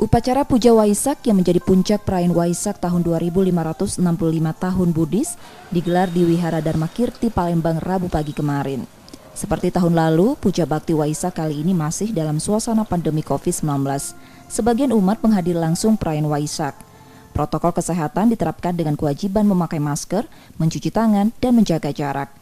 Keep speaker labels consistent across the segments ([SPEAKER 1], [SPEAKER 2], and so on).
[SPEAKER 1] Upacara Puja Waisak yang menjadi puncak perayaan Waisak tahun 2565 tahun Buddhis digelar di Wihara Dharma Kirti Palembang Rabu pagi kemarin. Seperti tahun lalu, Puja Bakti Waisak kali ini masih dalam suasana pandemi COVID-19. Sebagian umat menghadiri langsung perayaan Waisak. Protokol kesehatan diterapkan dengan kewajiban memakai masker, mencuci tangan, dan menjaga jarak.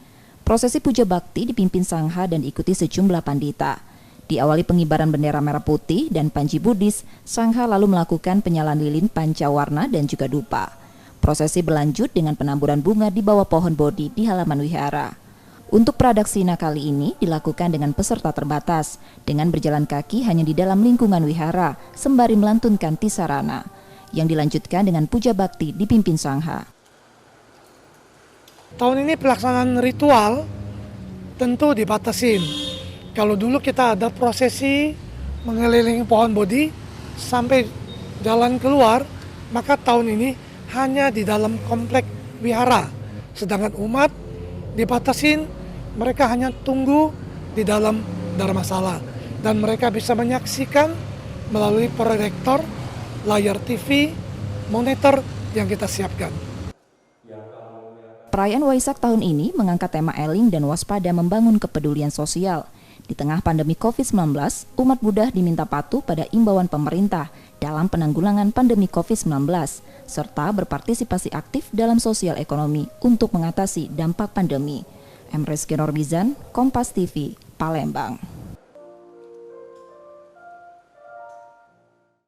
[SPEAKER 1] Prosesi Puja Bakti dipimpin Sangha dan diikuti sejumlah pandita. Diawali pengibaran bendera merah putih dan panji Buddhis, Sangha lalu melakukan penyalaan lilin pancawarna dan juga dupa. Prosesi berlanjut dengan penamburan bunga di bawah pohon bodhi di halaman wihara. Untuk pradaksina kali ini dilakukan dengan peserta terbatas, dengan berjalan kaki hanya di dalam lingkungan wihara, sembari melantunkan tisarana, yang dilanjutkan dengan puja bakti dipimpin Sangha.
[SPEAKER 2] Tahun ini pelaksanaan ritual tentu dibatasin. Kalau dulu kita ada prosesi mengelilingi pohon bodhi sampai jalan keluar, maka tahun ini hanya di dalam komplek wihara. Sedangkan umat dibatasin, mereka hanya tunggu di dalam dharmasala. Dan mereka bisa menyaksikan melalui proyektor, layar TV, monitor yang kita siapkan.
[SPEAKER 1] Perayaan Waisak tahun ini mengangkat tema eling dan waspada membangun kepedulian sosial. Di tengah pandemi COVID-19, umat Buddha diminta patuh pada imbauan pemerintah dalam penanggulangan pandemi COVID-19, serta berpartisipasi aktif dalam sosial ekonomi untuk mengatasi dampak pandemi. Emres Genorbizan, Kompas TV, Palembang.